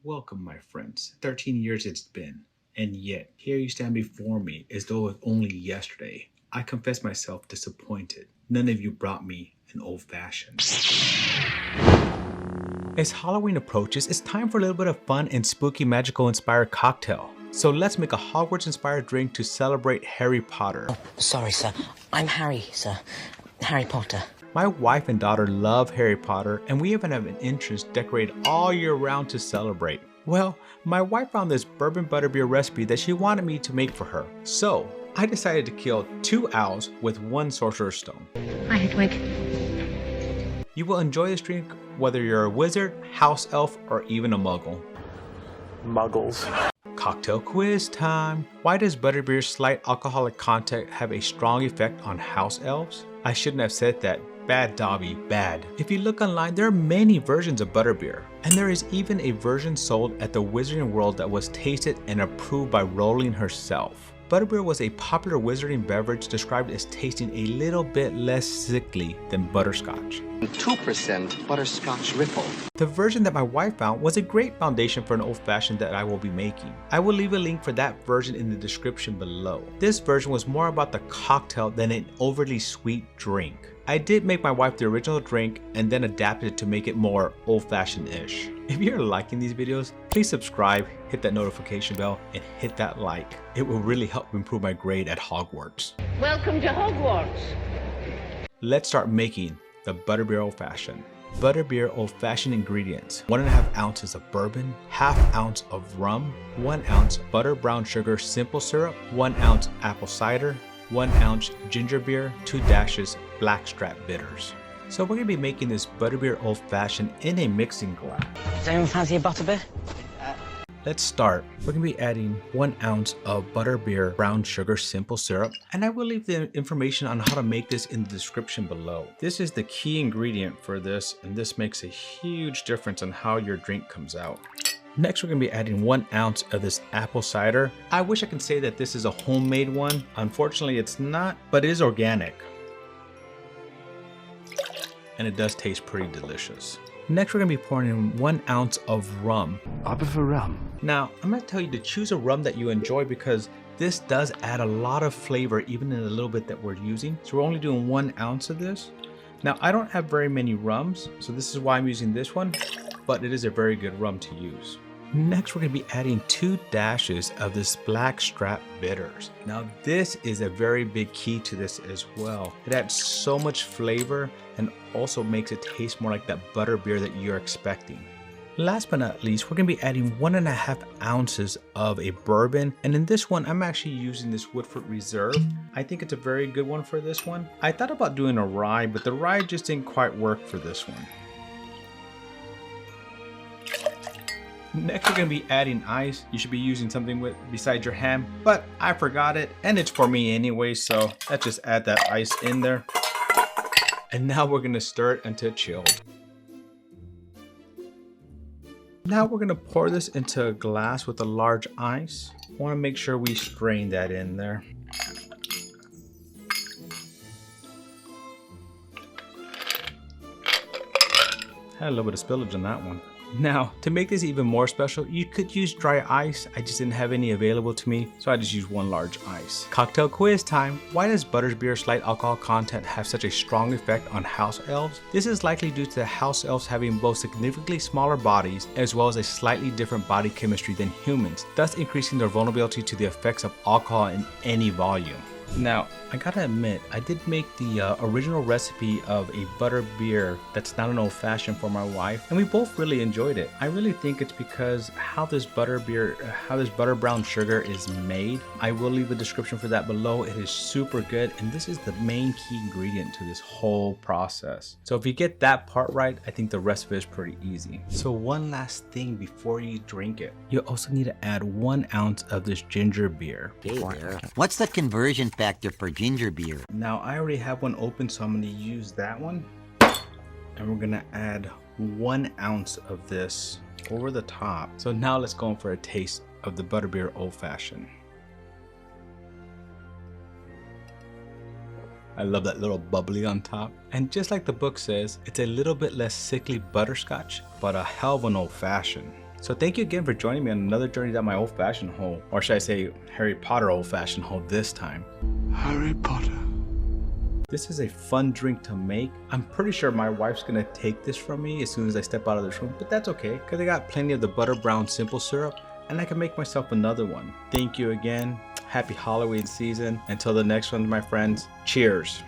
Welcome, my friends. 13 years it's been, and yet here you stand before me as though it was only yesterday. I confess myself disappointed. None of you brought me an old fashioned. As Halloween approaches, it's time for a little bit of fun and spooky magical inspired cocktail. So let's make a Hogwarts-inspired drink to celebrate Harry Potter. Oh, sorry, sir. I'm Harry, sir. Harry Potter. My wife and daughter love Harry Potter, and we even have an entrance decorated all year round to celebrate. Well, my wife found this bourbon butterbeer recipe that she wanted me to make for her. So I decided to kill 2 owls with 1 sorcerer's stone. Hi, Hedwig. You will enjoy this drink whether you're a wizard, house elf, or even a muggle. Muggles. Cocktail quiz time. Why does butterbeer's slight alcoholic content have a strong effect on house elves? I shouldn't have said that. Bad Dobby, bad. If you look online, there are many versions of butterbeer, and there is even a version sold at the Wizarding World that was tasted and approved by Rowling herself. Butterbeer was a popular wizarding beverage described as tasting a little bit less sickly than butterscotch. 2% butterscotch ripple. The version that my wife found was a great foundation for an old-fashioned that I will be making. I will leave a link for that version in the description below. This version was more about the cocktail than an overly sweet drink. I did make my wife the original drink and then adapted it to make it more old-fashioned-ish. If you're liking these videos, please subscribe, hit that notification bell, and hit that like. It will really help improve my grade at Hogwarts. Welcome to Hogwarts. Let's start making the Butterbeer Old Fashioned. Butterbeer Old Fashioned ingredients: 1.5 ounces of bourbon, 1/2 ounce of rum, 1 ounce butter brown sugar simple syrup, 1 ounce apple cider, 1 ounce ginger beer, 2 dashes blackstrap bitters. So we're gonna be making this Butterbeer Old Fashioned in a mixing glass. Does anyone fancy a butterbeer? Let's start. We're gonna be adding 1 ounce of butterbeer brown sugar simple syrup, and I will leave the information on how to make this in the description below. This is the key ingredient for this, and this makes a huge difference on how your drink comes out. Next, we're gonna be adding 1 ounce of this apple cider. I wish I could say that this is a homemade one. Unfortunately, it's not, but it is organic. And it does taste pretty delicious. Next, we're gonna be pouring in 1 ounce of rum. I prefer rum. Now, I'm gonna tell you to choose a rum that you enjoy because this does add a lot of flavor even in the little bit that we're using. So we're only doing 1 ounce of this. Now, I don't have very many rums, so this is why I'm using this one, but it is a very good rum to use. Next, we're gonna be adding 2 dashes of this blackstrap bitters. Now, this is a very big key to this as well. It adds so much flavor and also makes it taste more like that butterbeer that you're expecting. Last but not least, we're gonna be adding 1.5 ounces of a bourbon. And in this one, I'm actually using this Woodford Reserve. I think it's a very good one for this one. I thought about doing a rye, but the rye just didn't quite work for this one. Next, we're gonna be adding ice. You should be using something besides your hand, but I forgot it, and it's for me anyway, so let's just add that ice in there. And now we're gonna stir it until it's chilled. Now we're gonna pour this into a glass with a large ice. I wanna make sure we strain that in there. Had a little bit of spillage on that one. Now, to make this even more special, you could use dry ice. I just didn't have any available to me, so I just used 1 large ice. Cocktail quiz time. Why does butterbeer's slight alcohol content have such a strong effect on house elves? This is likely due to the house elves having both significantly smaller bodies as well as a slightly different body chemistry than humans, thus increasing their vulnerability to the effects of alcohol in any volume. Now, I gotta admit, I did make the original recipe of a butter beer that's not an old fashioned for my wife, and we both really enjoyed it. I really think it's because how this butter brown sugar is made. I will leave a description for that below. It is super good, and this is the main key ingredient to this whole process. So if you get that part right, I think the rest of it is pretty easy. So one last thing before you drink it, you also need to add 1 ounce of this ginger beer. What's the conversion factor for ginger beer? Now I already have one open, so I'm going to use that one, and we're going to add 1 ounce of this over the top. So now let's go in for a taste of the Butterbeer Old Fashioned. I love that little bubbly on top. And just like the book says, it's a little bit less sickly butterscotch, but a hell of an old fashioned. So thank you again for joining me on another journey down my old fashioned hole, or should I say Harry Potter old fashioned hole this time. Harry Potter. This is a fun drink to make. I'm pretty sure my wife's gonna take this from me as soon as I step out of this room, but that's okay, because I got plenty of the butter brown simple syrup, and I can make myself another one. Thank you again. Happy Halloween season. Until the next one, my friends, cheers.